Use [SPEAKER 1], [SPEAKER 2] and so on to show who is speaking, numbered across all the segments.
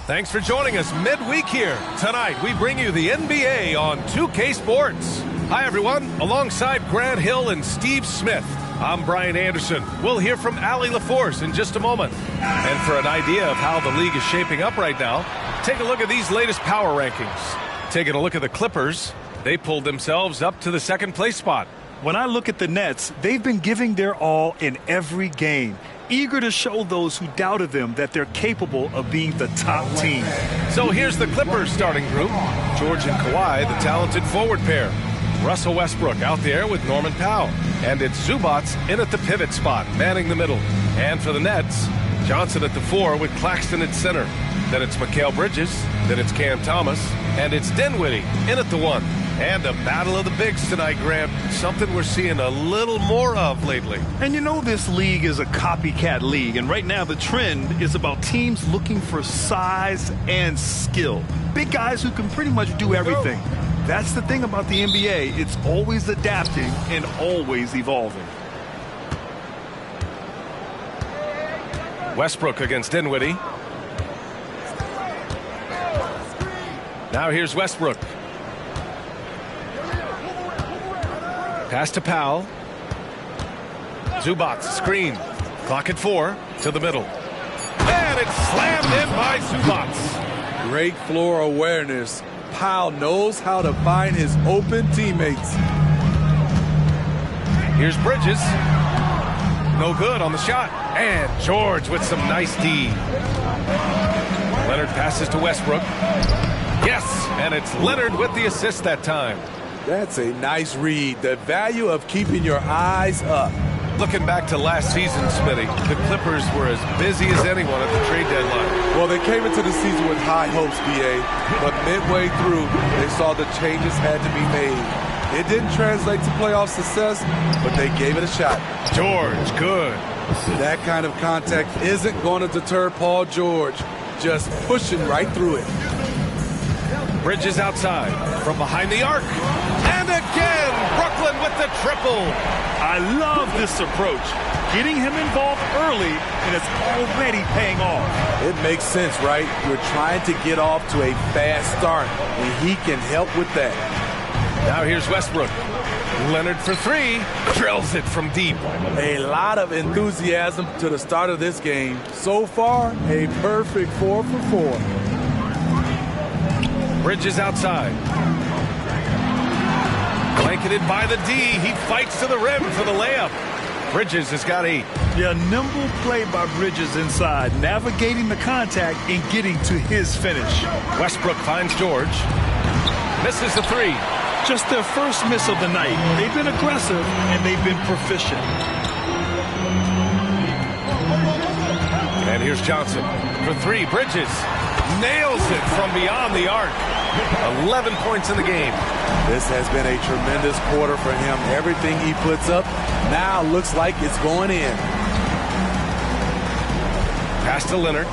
[SPEAKER 1] Thanks for joining us midweek here. Tonight, we bring you the NBA on 2K Sports. Hi, everyone. Alongside Grant Hill and Steve Smith, I'm Brian Anderson. We'll hear from Allie LaForce in just a moment. And for an idea of how the league is shaping up right now, take a look at these latest power rankings. Taking a look at the Clippers, they pulled themselves up to the second place spot.
[SPEAKER 2] When I look at the Nets, they've been giving their all in every game, eager to show those who doubted them that they're capable of being the top team.
[SPEAKER 1] So here's the Clippers starting group. George and Kawhi, the talented forward pair. Russell Westbrook out there with Norman Powell. And it's Zubats in at the pivot spot, manning the middle. And for the Nets, Johnson at the 4 with Claxton at center. Then it's Mikal Bridges, then it's Cam Thomas, and it's Dinwiddie in at the 1. And a battle of the bigs tonight, Grant. Something we're seeing a little more of lately.
[SPEAKER 2] And you know this league is a copycat league, and right now the trend is about teams looking for size and skill. Big guys who can pretty much do everything. That's the thing about the NBA. It's always adapting and always evolving.
[SPEAKER 1] Westbrook against Dinwiddie. Now here's Westbrook. Pass to Powell. Zubats screen. Clock at 4 to the middle. And it's slammed in by Zubats.
[SPEAKER 3] Great floor awareness. Powell knows how to find his open teammates.
[SPEAKER 1] Here's Bridges. No good on the shot. And George with some nice D. Leonard passes to Westbrook. Yes, and it's Leonard with the assist that time.
[SPEAKER 3] That's a nice read. The value of keeping your eyes up.
[SPEAKER 1] Looking back to last season, Smitty, the Clippers were as busy as anyone at the trade deadline.
[SPEAKER 3] Well, they came into the season with high hopes, BA, but midway through, they saw the changes had to be made. It didn't translate to playoff success, but they gave it a shot.
[SPEAKER 1] George, good.
[SPEAKER 3] That kind of contact isn't going to deter Paul George. Just pushing right through it.
[SPEAKER 1] Bridges outside from behind the arc. And again, Brooklyn with the triple.
[SPEAKER 2] I love this approach. Getting him involved early, and it's already paying off.
[SPEAKER 3] It makes sense, right? You're trying to get off to a fast start, and he can help with that.
[SPEAKER 1] Now here's Westbrook. Leonard for 3. Drills it from deep.
[SPEAKER 3] A lot of enthusiasm to the start of this game. So far, a perfect 4 for 4.
[SPEAKER 1] Bridges outside. Blanketed by the D. He fights to the rim for the layup. Bridges has got 8.
[SPEAKER 2] Yeah, nimble play by Bridges inside, navigating the contact and getting to his finish.
[SPEAKER 1] Westbrook finds George. Misses the 3.
[SPEAKER 2] Just their first miss of the night. They've been aggressive and they've been proficient.
[SPEAKER 1] And here's Johnson for 3. Bridges nails it from beyond the arc. 11 points in the game.
[SPEAKER 3] This has been a tremendous quarter for him. Everything he puts up now looks like it's going in.
[SPEAKER 1] Pass to Leonard.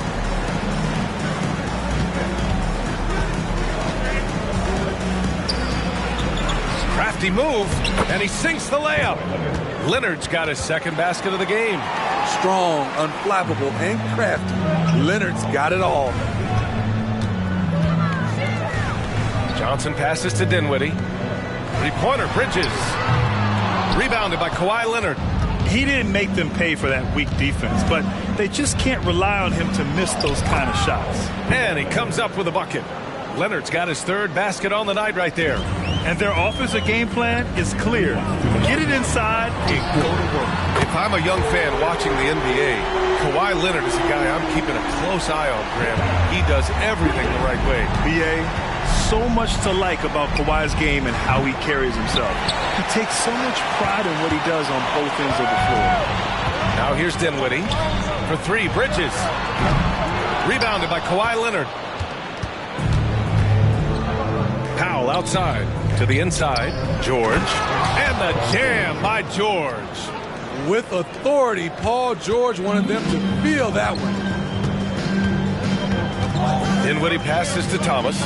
[SPEAKER 1] Crafty move, and he sinks the layup. Leonard's got his second basket of the game.
[SPEAKER 3] Strong, unflappable, and crafty. Leonard's got it all.
[SPEAKER 1] Johnson passes to Dinwiddie. 3-pointer, Bridges. Rebounded by Kawhi Leonard.
[SPEAKER 2] He didn't make them pay for that weak defense, but they just can't rely on him to miss those kind of shots.
[SPEAKER 1] And he comes up with a bucket. Leonard's got his third basket on the night right there.
[SPEAKER 2] And their offensive game plan is clear. Get it inside and go to work.
[SPEAKER 1] If I'm a young fan watching the NBA, Kawhi Leonard is a guy I'm keeping a close eye on, Graham. He does everything the right way.
[SPEAKER 2] BA, so much to like about Kawhi's game and how he carries himself. He takes so much pride in what he does on both ends of the floor.
[SPEAKER 1] Now here's Dinwiddie for 3. Bridges. Rebounded by Kawhi Leonard. Powell outside to the inside. George. And the jam by George.
[SPEAKER 3] With authority, Paul George wanted them to feel that one.
[SPEAKER 1] Dinwiddie passes to Thomas.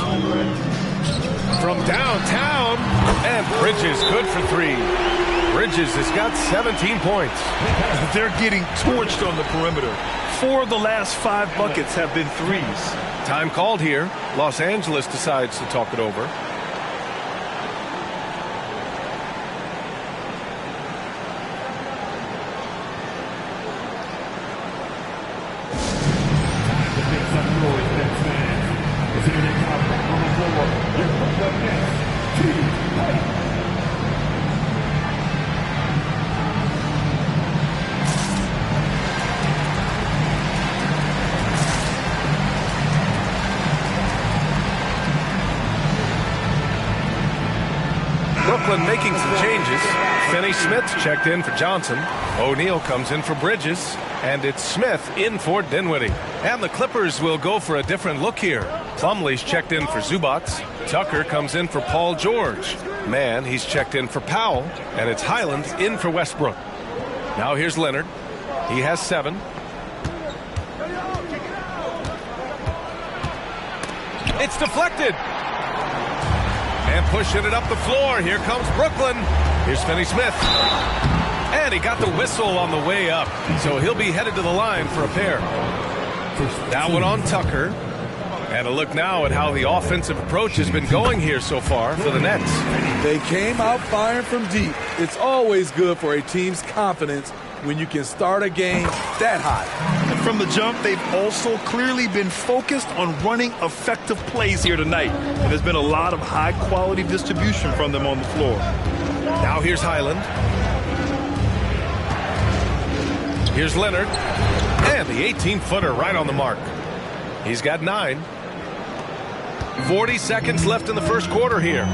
[SPEAKER 1] From downtown. And Bridges good for 3. Bridges has got 17 points.
[SPEAKER 2] They're getting torched on the perimeter. 4 of the last 5 buckets have been threes.
[SPEAKER 1] Time called here. Los Angeles decides to talk it over. Brooklyn making some changes. Finney Smith checked in for Johnson. O'Neal comes in for Bridges. And it's Smith in for Dinwiddie. And the Clippers will go for a different look here. Plumlee's checked in for Zubac. Tucker comes in for Paul George. Mann, he's checked in for Powell. And it's Highland in for Westbrook. Now here's Leonard. He has 7. It's deflected. And pushing it up the floor. Here comes Brooklyn. Here's Finney Smith. And he got the whistle on the way up. So he'll be headed to the line for a pair. That one on Tucker. And a look now at how the offensive approach has been going here so far for the Nets.
[SPEAKER 3] They came out firing from deep. It's always good for a team's confidence when you can start a game that hot.
[SPEAKER 2] And from the jump, they've also clearly been focused on running effective plays here tonight. And there's been a lot of high-quality distribution from them on the floor.
[SPEAKER 1] Now here's Highland. Here's Leonard. And the 18-footer right on the mark. He's got 9. 40 seconds left in the first quarter here.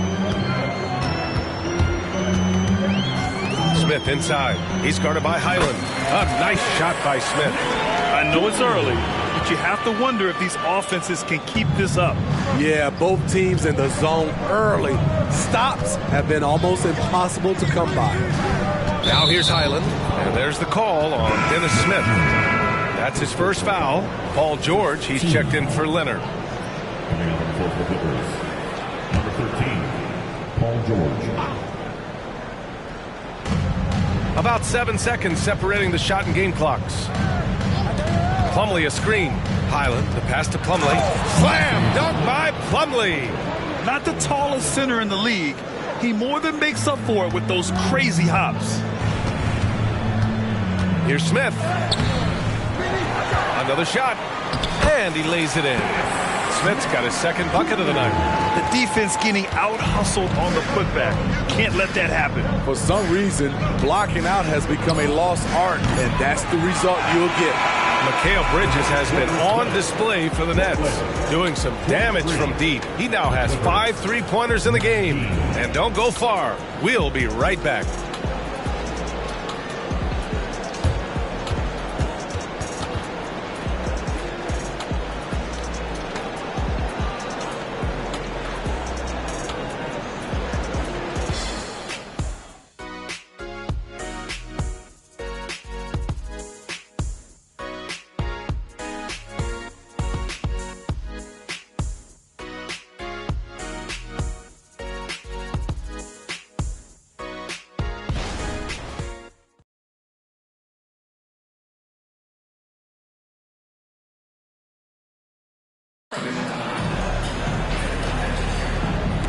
[SPEAKER 1] Smith inside. He's guarded by Highland. A nice shot by Smith.
[SPEAKER 2] I know it's early, but you have to wonder if these offenses can keep this up.
[SPEAKER 3] Yeah, both teams in the zone early. Stops have been almost impossible to come by.
[SPEAKER 1] Now here's Highland. And there's the call on Dennis Smith. That's his first foul. Paul George, he's checked in for Leonard.
[SPEAKER 4] Number 13, Paul George.
[SPEAKER 1] About 7 seconds separating the shot and game clocks. Plumlee a screen. Highland, the pass to Plumlee. Slam dunk by Plumlee.
[SPEAKER 2] Not the tallest center in the league. He more than makes up for it with those crazy hops.
[SPEAKER 1] Here's Smith. Another shot. And he lays it in. Smith's got his second bucket of the night.
[SPEAKER 2] The defense getting out-hustled on the putback. Can't let that happen.
[SPEAKER 3] For some reason, blocking out has become a lost art, and that's the result you'll get.
[SPEAKER 1] Mikal Bridges has been on display for the Nets, doing some damage from deep. He now has 5 3-pointers in the game. And don't go far. We'll be right back.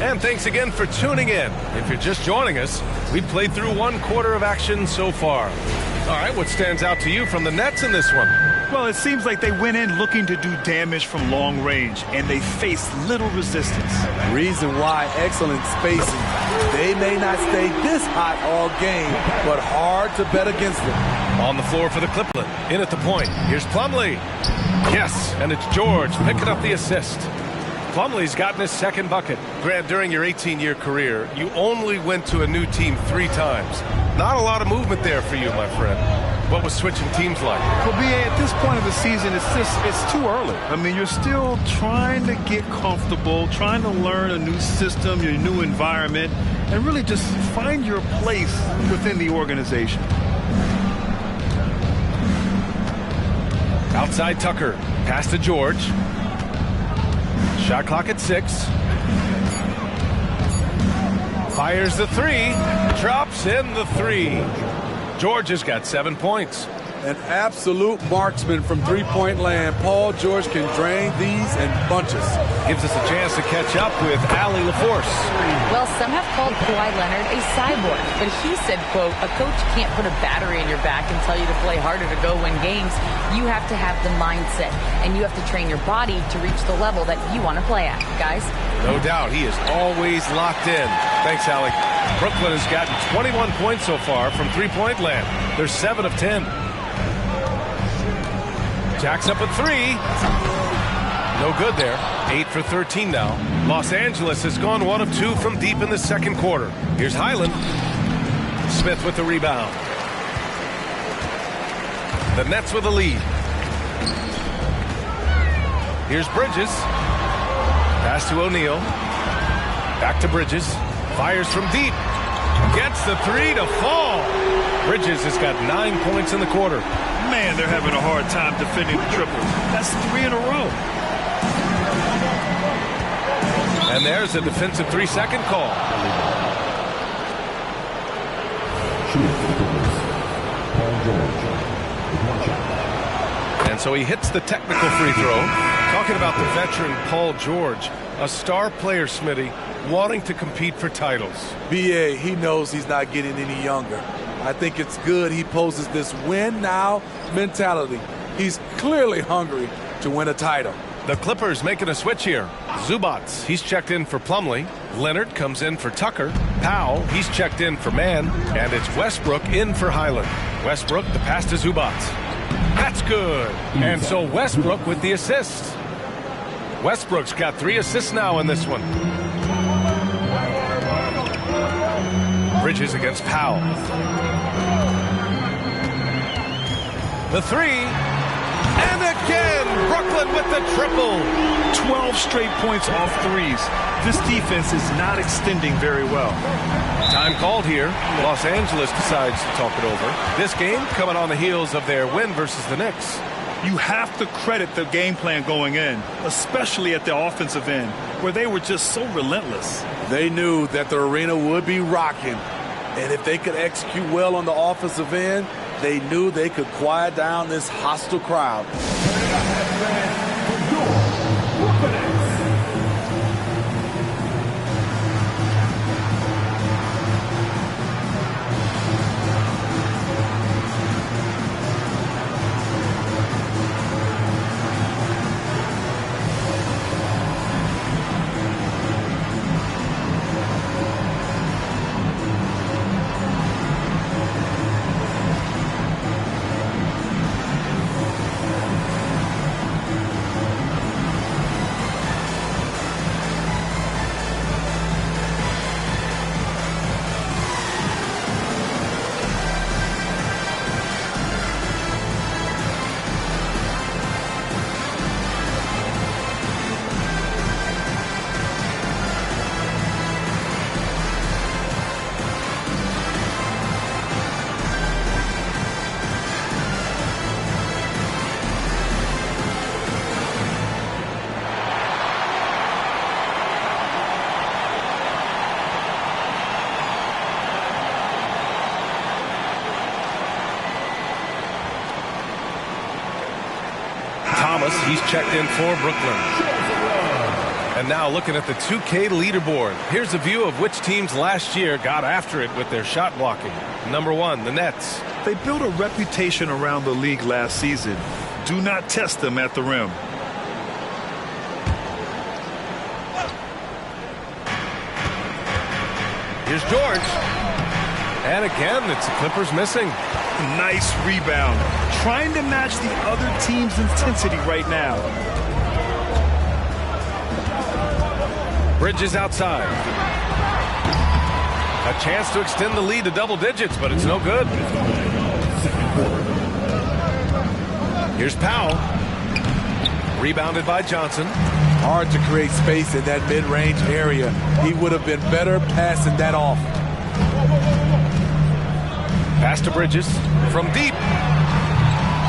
[SPEAKER 1] And thanks again for tuning in. If you're just joining us, we've played through 1 quarter of action so far. All right, what stands out to you from the Nets in this one?
[SPEAKER 2] Well, it seems like they went in looking to do damage from long range, and they faced little resistance.
[SPEAKER 3] Reason why, excellent spacing. They may not stay this hot all game, but hard to bet against them.
[SPEAKER 1] On the floor for the Clippers. In at the point. Here's Plumlee. Yes, and it's George picking up the assist. Plumlee's gotten his second bucket. Grant, during your 18-year career, you only went to a new team 3 times. Not a lot of movement there for you, my friend. What was switching teams like?
[SPEAKER 2] Well, B.A., at this point of the season, it's too early. I mean, you're still trying to get comfortable, trying to learn a new system, your new environment, and really just find your place within the organization.
[SPEAKER 1] Outside Tucker. Pass to George. Shot clock at 6. Fires the 3. Drops in the 3. George has got 7 points.
[SPEAKER 3] An absolute marksman from three-point land. Paul George can drain these in bunches.
[SPEAKER 1] Gives us a chance to catch up with Allie LaForce.
[SPEAKER 5] Well, some have called Kawhi Leonard a cyborg, but he said, quote, a coach can't put a battery in your back and tell you to play harder to go win games. You have to have the mindset, and you have to train your body to reach the level that you want to play at, guys.
[SPEAKER 1] No doubt, he is always locked in. Thanks, Allie. Brooklyn has gotten 21 points so far from three-point land. They're 7 of 10. Jacks up a three. No good there. 8 for 13 now. Los Angeles has gone 1 of 2 from deep in the second quarter. Here's Highland. Smith with the rebound. The Nets with the lead. Here's Bridges. Pass to O'Neal. Back to Bridges. Fires from deep. Gets the three to fall. Bridges has got 9 points in the quarter.
[SPEAKER 2] Man, they're having a hard time defending the triple. That's 3 in a row.
[SPEAKER 1] And there's a defensive 3-second call. And so he hits the technical free throw. Talking about the veteran Paul George, a star player, Smitty, wanting to compete for titles.
[SPEAKER 3] B.A., he knows he's not getting any younger. I think it's good he poses this win-now mentality. He's clearly hungry to win a title.
[SPEAKER 1] The Clippers making a switch here. Zubac, he's checked in for Plumlee. Leonard comes in for Tucker. Powell, he's checked in for Mann. And it's Westbrook in for Highland. Westbrook, the pass to Zubac. That's good. And so Westbrook with the assist. Westbrook's got 3 assists now in this one. Bridges against Powell. The three. And again, Brooklyn with the triple.
[SPEAKER 2] 12 straight points off threes. This defense is not extending very well.
[SPEAKER 1] Time called here. Los Angeles decides to talk it over. This game coming on the heels of their win versus the Knicks.
[SPEAKER 2] You have to credit the game plan going in, especially at the offensive end, where they were just so relentless.
[SPEAKER 3] They knew that the arena would be rocking, and if they could execute well on the offensive end, they knew they could quiet down this hostile crowd.
[SPEAKER 1] Thomas, he's checked in for Brooklyn. And now looking at the 2K leaderboard. Here's a view of which teams last year got after it with their shot blocking. Number 1, the Nets.
[SPEAKER 2] They built a reputation around the league last season. Do not test them at the rim.
[SPEAKER 1] Here's George. And again, it's the Clippers missing.
[SPEAKER 2] Nice rebound. Trying to match the other team's intensity right now.
[SPEAKER 1] Bridges outside. A chance to extend the lead to double digits, but it's no good. Here's Powell. Rebounded by Johnson.
[SPEAKER 3] Hard to create space in that mid-range area. He would have been better passing that off.
[SPEAKER 1] Pass to Bridges from deep.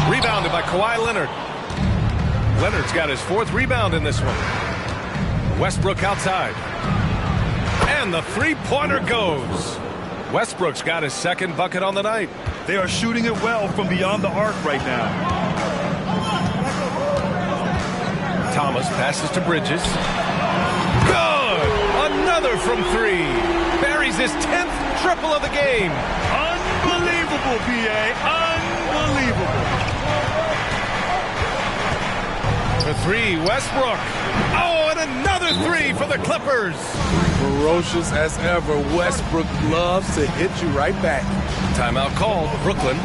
[SPEAKER 1] Rebounded by Kawhi Leonard. Leonard's got his 4th rebound in this one. Westbrook outside. And the three-pointer goes. Westbrook's got his 2nd bucket on the night.
[SPEAKER 2] They are shooting it well from beyond the arc right now.
[SPEAKER 1] Thomas passes to Bridges. Good! Another from three. Buries his 10th triple of the game.
[SPEAKER 2] Unbelievable, PA. Unbelievable.
[SPEAKER 1] For three, Westbrook. Oh, and another three for the Clippers.
[SPEAKER 3] Ferocious as ever, Westbrook loves to hit you right back.
[SPEAKER 1] Timeout called, Brooklyn.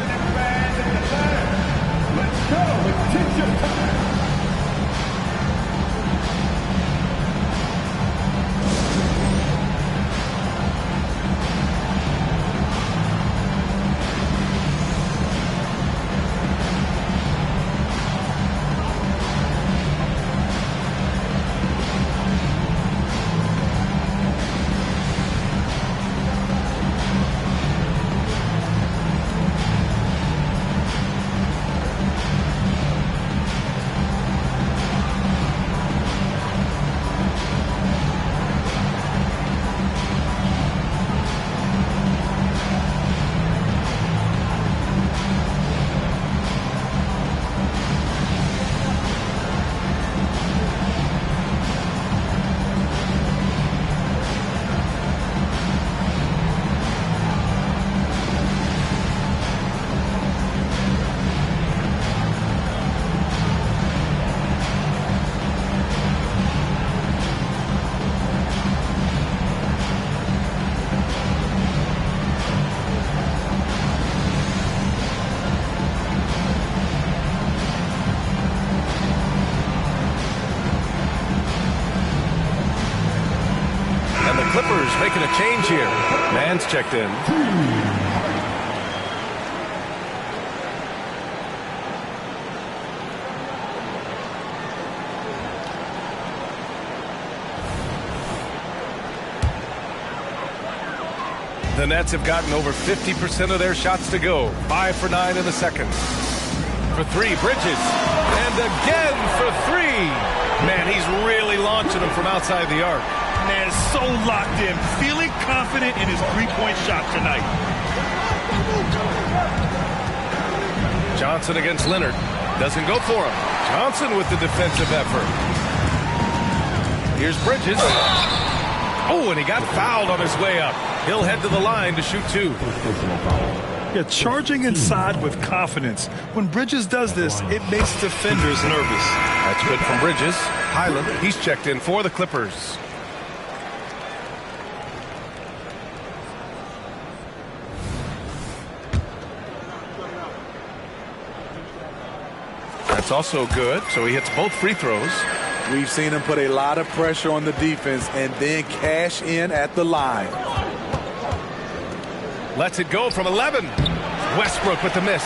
[SPEAKER 1] Clippers making a change here. Mann's checked in. The Nets have gotten over 50% of their shots to go. 5 for 9 in the second. For three, Bridges. And again for three. Man, he's really launching them from outside the arc.
[SPEAKER 2] Man, so locked in, feeling confident in his three-point shot tonight.
[SPEAKER 1] Johnson against Leonard. Doesn't go for him. Johnson with the defensive effort. Here's Bridges. Oh, and he got fouled on his way up. He'll head to the line to shoot two.
[SPEAKER 2] Yeah, charging inside with confidence. When Bridges does this, it makes defenders nervous.
[SPEAKER 1] That's good from Bridges. Highland, he's checked in for the Clippers. That's also good, so he hits both free throws.
[SPEAKER 3] We've seen him put a lot of pressure on the defense and then cash in at the line.
[SPEAKER 1] Lets it go from 11. Westbrook with the miss.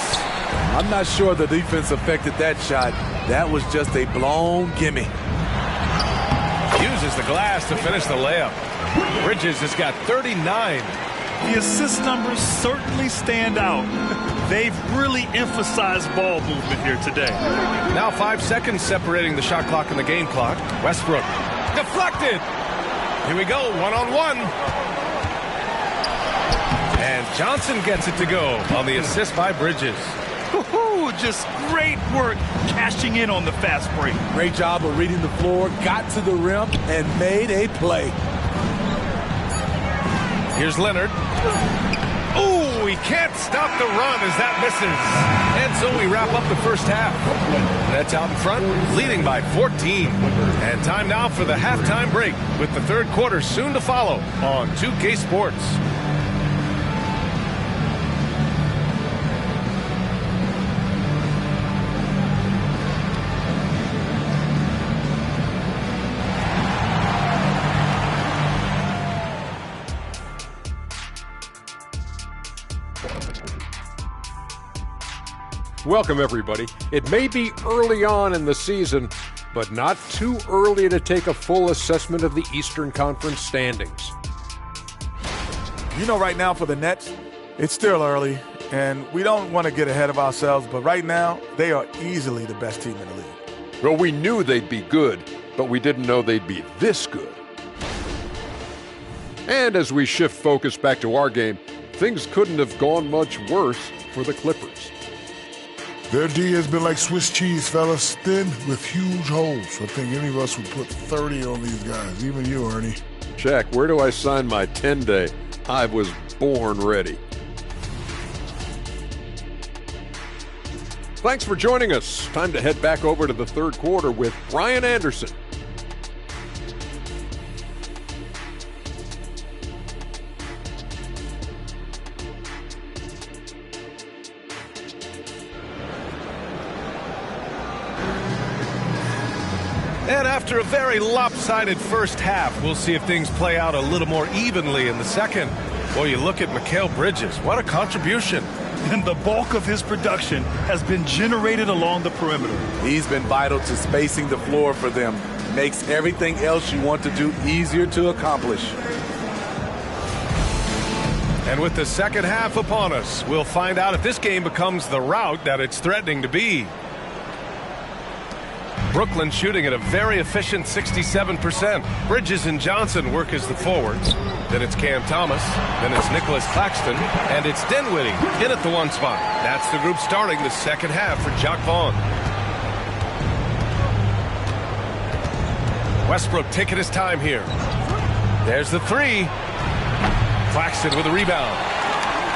[SPEAKER 3] I'm not sure the defense affected that shot. That was just a blown gimme.
[SPEAKER 1] Uses the glass to finish the layup. Bridges has got 39.
[SPEAKER 2] The assist numbers certainly stand out. They've really emphasized ball movement here today.
[SPEAKER 1] Now 5 seconds separating the shot clock and the game clock. Westbrook deflected. Here we go, one-on-one. And Johnson gets it to go on the assist by Bridges.
[SPEAKER 2] Just great work cashing in on the fast break.
[SPEAKER 3] Great job of reading the floor, got to the rim, and made a play.
[SPEAKER 1] Here's Leonard. Oh, he can't stop the run as that misses. And so we wrap up the first half. Nets out in front, leading by 14. And time now for the halftime break with the third quarter soon to follow on 2K Sports.
[SPEAKER 6] Welcome, everybody. It may be early on in the season, but not too early to take a full assessment of the Eastern Conference standings.
[SPEAKER 7] You know, right now for the Nets, it's still early, and we don't want to get ahead of ourselves, but right now, they are easily the best team in the league.
[SPEAKER 6] Well, we knew they'd be good, but we didn't know they'd be this good. And as we shift focus back to our game, things couldn't have gone much worse for the Clippers.
[SPEAKER 8] Their D has been like Swiss cheese, fellas, thin with huge holes. I think any of us would put 30 on these guys, even you, Ernie.
[SPEAKER 6] Check. Where do I sign my 10-day? I was born ready. Thanks for joining us. Time to head back over to the third quarter with Brian Anderson.
[SPEAKER 1] And after a very lopsided first half, we'll see if things play out a little more evenly in the second. Boy, you look at Mikal Bridges. What a contribution.
[SPEAKER 2] And the bulk of his production has been generated along the perimeter.
[SPEAKER 3] He's been vital to spacing the floor for them. Makes everything else you want to do easier to accomplish.
[SPEAKER 1] And with the second half upon us, we'll find out if this game becomes the rout that it's threatening to be. Brooklyn shooting at a very efficient 67%. Bridges and Johnson work as the forwards. Then it's Cam Thomas. Then it's Nicholas Claxton. And it's Dinwiddie in at the one spot. That's the group starting the second half for Jacque Vaughn. Westbrook taking his time here. There's the three. Claxton with a rebound.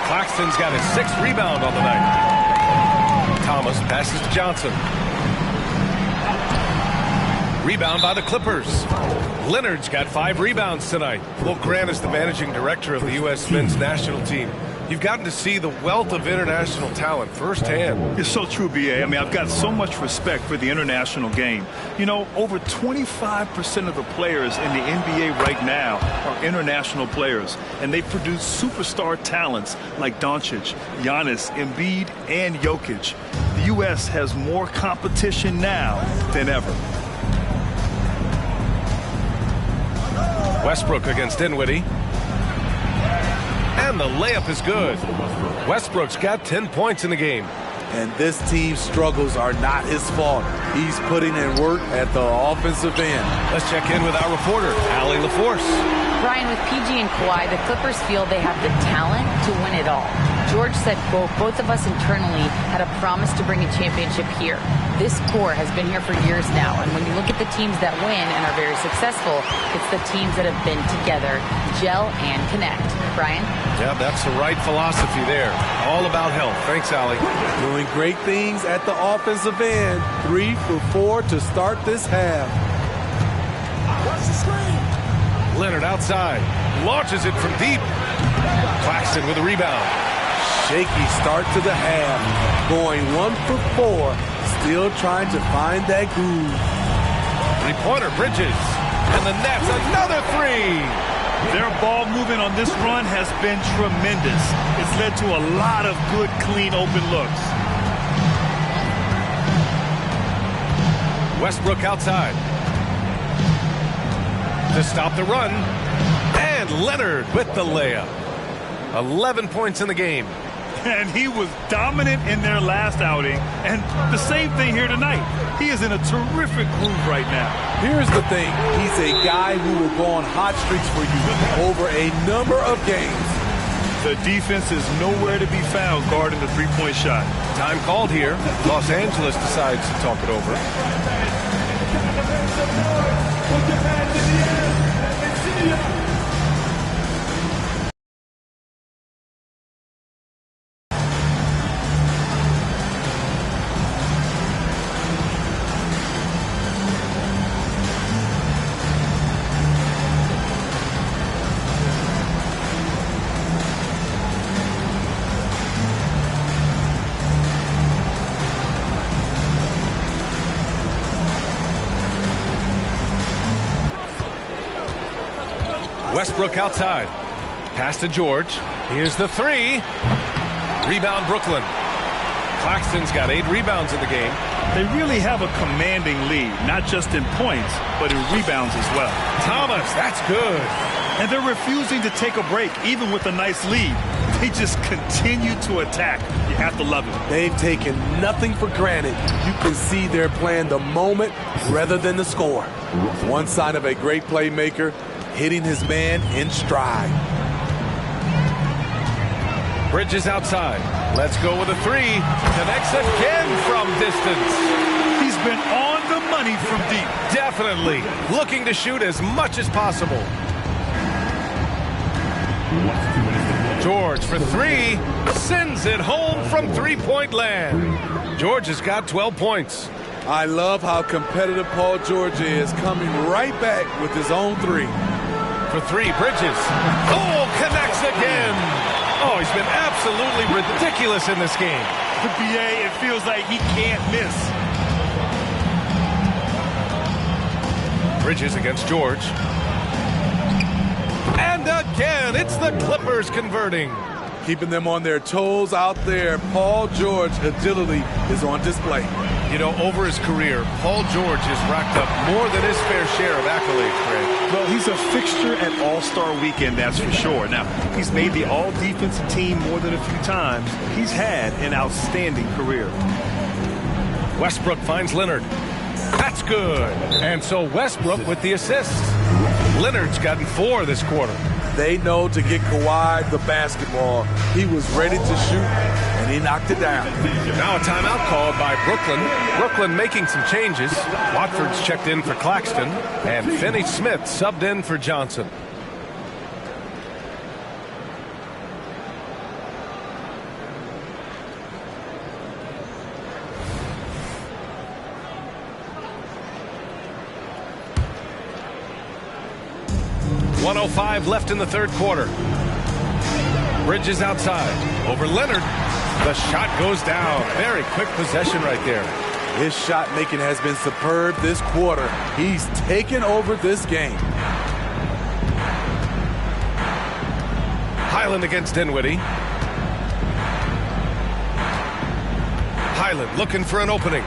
[SPEAKER 1] Claxton's got his 6th rebound on the night. Thomas passes to Johnson. Rebound by the Clippers. Leonard's got 5 rebounds tonight. Will Grant is the managing director of the U.S. men's national team. You've gotten to see the wealth of international talent firsthand.
[SPEAKER 2] It's so true, B.A. I mean, I've got so much respect for the international game. You know, over 25% of the players in the NBA right now are international players, and they produce superstar talents like Doncic, Giannis, Embiid, and Jokic. The U.S. has more competition now than ever.
[SPEAKER 1] Westbrook against Dinwiddie. And the layup is good. Westbrook's got 10 points in the game.
[SPEAKER 3] And this team's struggles are not his fault. He's putting in work at the offensive end.
[SPEAKER 1] Let's check in with our reporter, Allie LaForce.
[SPEAKER 5] Brian, with PG and Kawhi, the Clippers feel they have the talent to win it all. George said, quote, both of us internally had a promise to bring a championship here. This core has been here for years now, and when you look at the teams that win and are very successful, it's the teams that have been together, gel and connect. Brian?
[SPEAKER 1] Yeah, that's the right philosophy there. All about health. Thanks, Allie.
[SPEAKER 3] Doing great things at the offensive end. 3 for 4 to start this half.
[SPEAKER 8] Watch the screen.
[SPEAKER 1] Leonard outside. Launches it from deep. Claxton with a rebound.
[SPEAKER 3] Shaky start to the half. Going 1 for 4. Still trying to find that groove.
[SPEAKER 1] 3-pointer Bridges. And the Nets, another 3.
[SPEAKER 2] Their ball movement on this run has been tremendous. It's led to a lot of good, clean, open looks.
[SPEAKER 1] Westbrook outside. To stop the run. And Leonard with the layup. 11 points in the game.
[SPEAKER 2] And he was dominant in their last outing. And the same thing here tonight. He is in a terrific groove right now.
[SPEAKER 3] Here's the thing. He's a guy who will go on hot streaks for you over a number of games.
[SPEAKER 2] The defense is nowhere to be found guarding the three-point shot.
[SPEAKER 1] Time called here. Los Angeles decides to talk it over. Westbrook outside. Pass to George. Here's the 3. Rebound Brooklyn. Claxton's got 8 rebounds in the game.
[SPEAKER 2] They really have a commanding lead, not just in points, but in rebounds as well.
[SPEAKER 1] Thomas, that's good.
[SPEAKER 2] And they're refusing to take a break, even with a nice lead. They just continue to attack. You have to love it.
[SPEAKER 3] They've taken nothing for granted. You can see they're playing the moment rather than the score. One sign of a great playmaker, hitting his man in stride.
[SPEAKER 1] Bridges outside. Let's go with a three. Connects again from distance.
[SPEAKER 2] He's been on the money from deep.
[SPEAKER 1] Definitely looking to shoot as much as possible. George for three. Sends it home from three-point land. George has got 12 points.
[SPEAKER 3] I love how competitive Paul George is, coming right back with his own three.
[SPEAKER 1] For three, Bridges. Oh, connects again. Oh, he's been absolutely ridiculous in this game.
[SPEAKER 2] The BA, it feels like he can't miss.
[SPEAKER 1] Bridges against George. And again, it's the Clippers converting.
[SPEAKER 3] Keeping them on their toes out there. Paul George agility is on display.
[SPEAKER 1] You know, over his career, Paul George has racked up more than his fair share of accolades, Greg.
[SPEAKER 2] Well, he's a fixture at All-Star Weekend, that's for sure. Now, he's made the All-Defensive Team more than a few times. He's had an outstanding career.
[SPEAKER 1] Westbrook finds Leonard. That's good. And so Westbrook with the assist. Leonard's gotten 4 this quarter.
[SPEAKER 3] They know to get Kawhi the basketball. He was ready to shoot, and he knocked it down.
[SPEAKER 1] Now a timeout called by Brooklyn. Brooklyn making some changes. Watford's checked in for Claxton, and Finney-Smith subbed in for Johnson. .105 left in the third quarter. Bridges outside. Over Leonard. The shot goes down. Very quick possession right there.
[SPEAKER 3] His shot making has been superb this quarter. He's taken over this game.
[SPEAKER 1] Highland against Dinwiddie. Highland looking for an opening.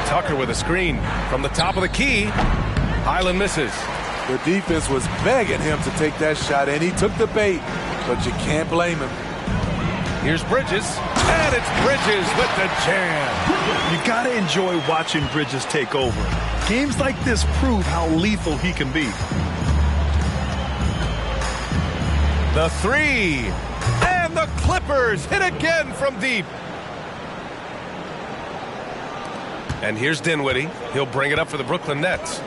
[SPEAKER 1] Tucker with a screen from the top of the key. Highland misses.
[SPEAKER 3] The defense was begging him to take that shot, and he took the bait, but you can't blame him.
[SPEAKER 1] Here's Bridges, and it's Bridges with the jam.
[SPEAKER 2] You got to enjoy watching Bridges take over. Games like this prove how lethal he can be.
[SPEAKER 1] The three, and the Clippers hit again from deep. And here's Dinwiddie. He'll bring it up for the Brooklyn Nets.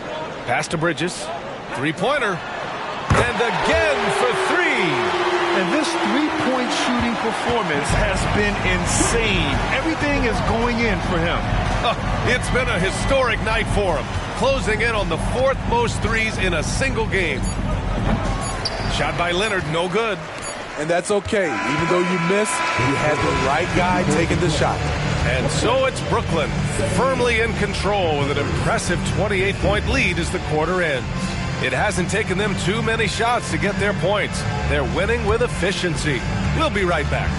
[SPEAKER 1] Pass to Bridges. Three-pointer. And again for three.
[SPEAKER 2] And this three-point shooting performance has been insane. Everything is going in for him.
[SPEAKER 1] It's been a historic night for him. Closing in on the 4th most threes in a single game. Shot by Leonard, no good.
[SPEAKER 3] And that's okay. Even though you miss, you had the right guy taking the shot.
[SPEAKER 1] And so it's Brooklyn, firmly in control with an impressive 28-point lead as the quarter ends. It hasn't taken them too many shots to get their points. They're winning with efficiency. We'll be right back.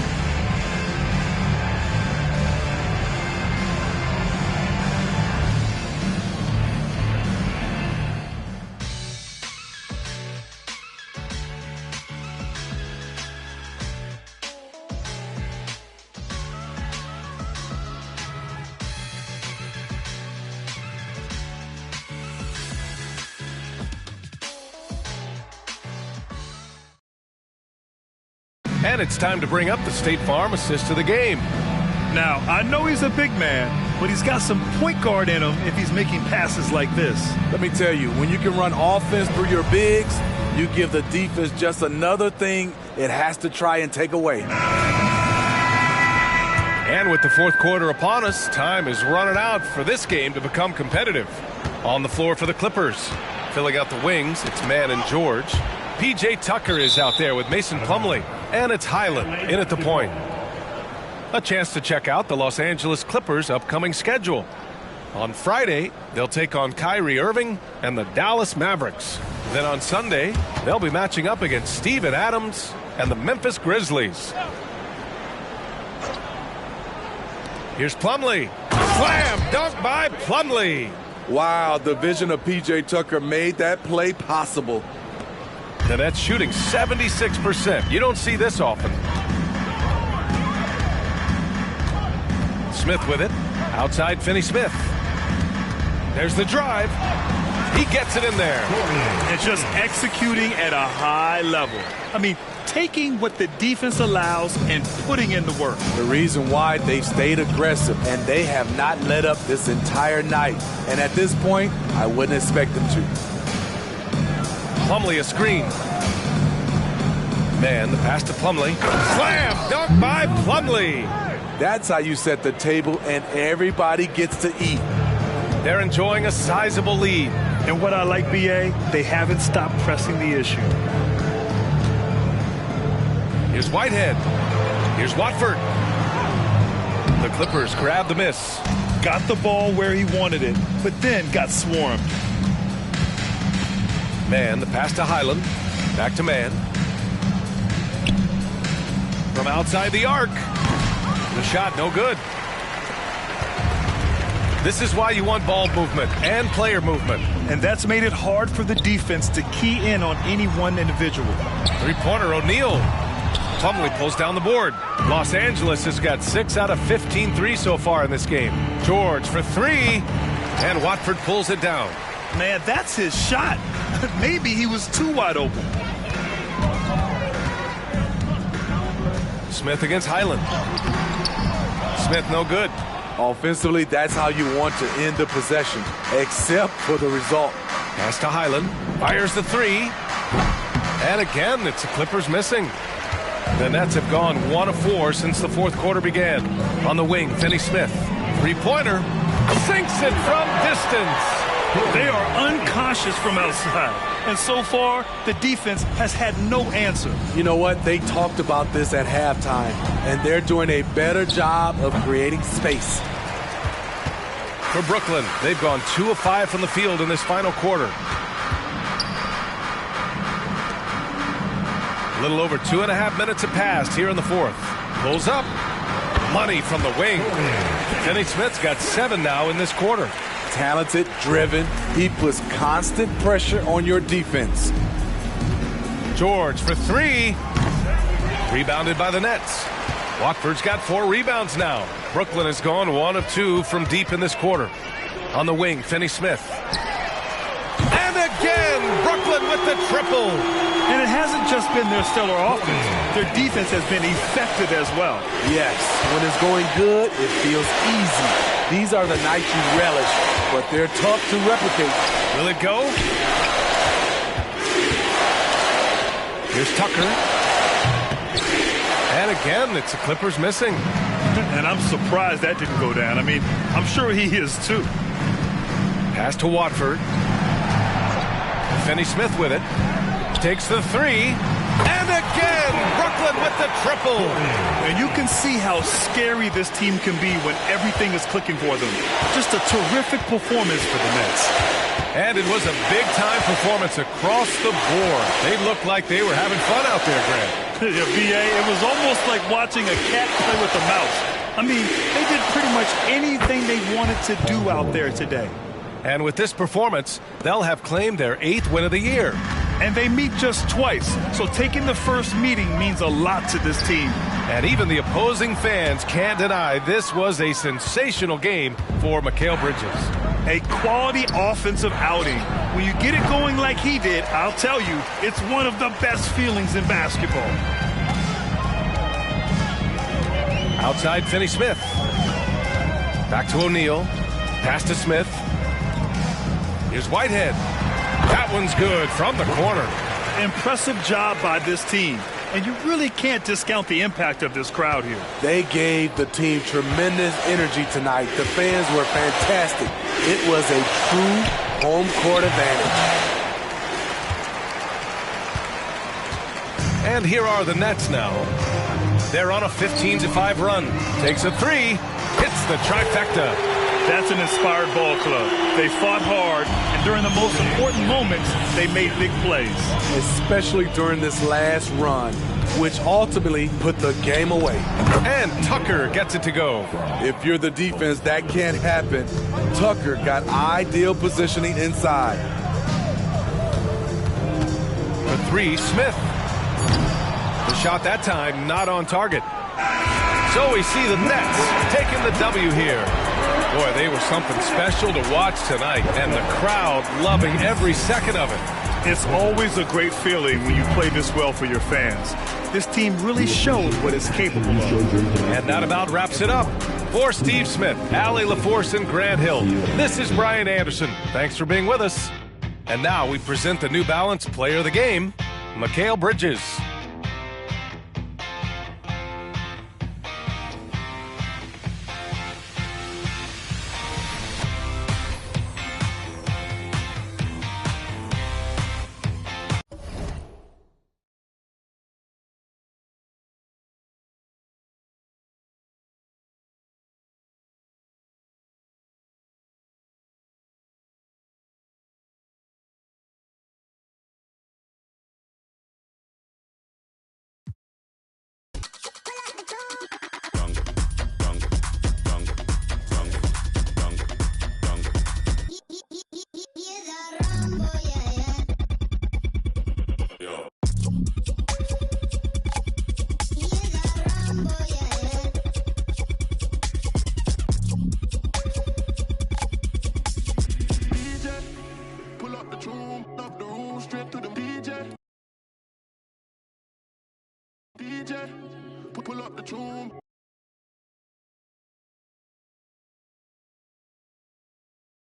[SPEAKER 1] And it's time to bring up the State Farm assist of the game.
[SPEAKER 2] Now, I know he's a big man, but he's got some point guard in him if he's making passes like this.
[SPEAKER 3] Let me tell you, when you can run offense through your bigs, you give the defense just another thing it has to try and take away.
[SPEAKER 1] And with the 4th quarter upon us, time is running out for this game to become competitive. On the floor for the Clippers. Filling out the wings, it's Mann and George. P.J. Tucker is out there with Mason Plumlee. And it's Highland in at the point. A chance to check out the Los Angeles Clippers' upcoming schedule. On Friday, they'll take on Kyrie Irving and the Dallas Mavericks. Then on Sunday, they'll be matching up against Steven Adams and the Memphis Grizzlies. Here's Plumlee. Slam dunk by Plumlee.
[SPEAKER 3] Wow, the vision of P.J. Tucker made that play possible.
[SPEAKER 1] The Nets shooting 76%. You don't see this often. Smith with it. Outside Finney-Smith. There's the drive. He gets it in there.
[SPEAKER 2] And just executing at a high level. I mean, taking what the defense allows and putting in the work.
[SPEAKER 3] The reason why they stayed aggressive, and they have not let up this entire night. And at this point, I wouldn't expect them to.
[SPEAKER 1] Plumlee a screen. Man, the pass to Plumlee. Slam! Dunk by Plumlee.
[SPEAKER 3] That's how you set the table, and everybody gets to eat.
[SPEAKER 1] They're enjoying a sizable lead.
[SPEAKER 2] And what I like, BA, they haven't stopped pressing the issue.
[SPEAKER 1] Here's Whitehead. Here's Watford. The Clippers grab the miss.
[SPEAKER 2] Got the ball where he wanted it, but then got swarmed.
[SPEAKER 1] Man, the pass to Highland. Back to Man. From outside the arc. The shot, no good. This is why you want ball movement and player movement.
[SPEAKER 2] And that's made it hard for the defense to key in on any one individual.
[SPEAKER 1] Three-pointer, O'Neal. Plumlee pulls down the board. Los Angeles has got 6 out of 15 threes so far in this game. George for 3, and Watford pulls it down.
[SPEAKER 2] Man, that's his shot. Maybe he was too wide open.
[SPEAKER 1] Smith against Highland. Smith no good.
[SPEAKER 3] Offensively, that's how you want to end the possession, except for the result.
[SPEAKER 1] Pass to Highland. Fires the 3. And again, it's the Clippers missing. The Nets have gone 1 of 4 since the fourth quarter began. On the wing, Finney Smith. Three-pointer. Sinks it from distance.
[SPEAKER 2] They are unconscious from outside. And so far, the defense has had no answer.
[SPEAKER 3] You know what? They talked about this at halftime, and they're doing a better job of creating space.
[SPEAKER 1] For Brooklyn, they've gone 2 of 5 from the field in this final quarter. A little over 2.5 minutes have passed here in the fourth. Pulls up. Money from the wing. Finney Smith's got 7 now in this quarter.
[SPEAKER 3] Talented, driven. He puts constant pressure on your defense.
[SPEAKER 1] George for 3. Rebounded by the Nets. Watford's got 4 rebounds now. Brooklyn has gone 1 of 2 from deep in this quarter. On the wing, Finney Smith. And again, Brooklyn with the triple.
[SPEAKER 2] And it hasn't just been their stellar offense. Their defense has been effective as well.
[SPEAKER 3] Yes, when it's going good, it feels easy. These are the nights you relish, but they're tough to replicate.
[SPEAKER 1] Will it go? Here's Tucker. And again, it's the Clippers missing.
[SPEAKER 2] And I'm surprised that didn't go down. I mean, I'm sure he is too.
[SPEAKER 1] Pass to Watford. Finney Smith with it. Takes the 3. And again, Brooklyn with the triple.
[SPEAKER 2] And you can see how scary this team can be when everything is clicking for them. Just a terrific performance for the Nets.
[SPEAKER 1] And it was a big-time performance across the board. They looked like they were having fun out there, Grant.
[SPEAKER 2] Yeah, BA, it was almost like watching a cat play with a mouse. I mean, they did pretty much anything they wanted to do out there today.
[SPEAKER 1] And with this performance, they'll have claimed their 8th win of the year.
[SPEAKER 2] And they meet just twice, so taking the first meeting means a lot to this team.
[SPEAKER 1] And even the opposing fans can't deny this was a sensational game for Mikal Bridges.
[SPEAKER 2] A quality offensive outing. When you get it going like he did, I'll tell you, it's one of the best feelings in basketball.
[SPEAKER 1] Outside, Finney Smith. Back to O'Neal. Pass to Smith. Here's Whitehead. That one's good from the corner.
[SPEAKER 2] Impressive job by this team. And you really can't discount the impact of this crowd here.
[SPEAKER 3] They gave the team tremendous energy tonight. The fans were fantastic. It was a true home court advantage.
[SPEAKER 1] And here are the Nets now. They're on a 15-5 run. Takes a 3. Hits the trifecta.
[SPEAKER 2] That's an inspired ball club. They fought hard, and during the most important moments, they made big plays.
[SPEAKER 3] Especially during this last run, which ultimately put the game away.
[SPEAKER 1] And Tucker gets it to go.
[SPEAKER 3] If you're the defense, that can't happen. Tucker got ideal positioning inside.
[SPEAKER 1] The 3, Smith. The shot that time not on target. So we see the Nets taking the W here. Boy, they were something special to watch tonight, and the crowd loving every second of it.
[SPEAKER 2] It's always a great feeling when you play this well for your fans. This team really shows what it's capable of.
[SPEAKER 1] And that about wraps it up. For Steve Smith, Allie LaForce, and Grant Hill, this is Brian Anderson. Thanks for being with us. And now we present the New Balance Player of the Game, Mikal Bridges.
[SPEAKER 9] DJ, pull up the tune.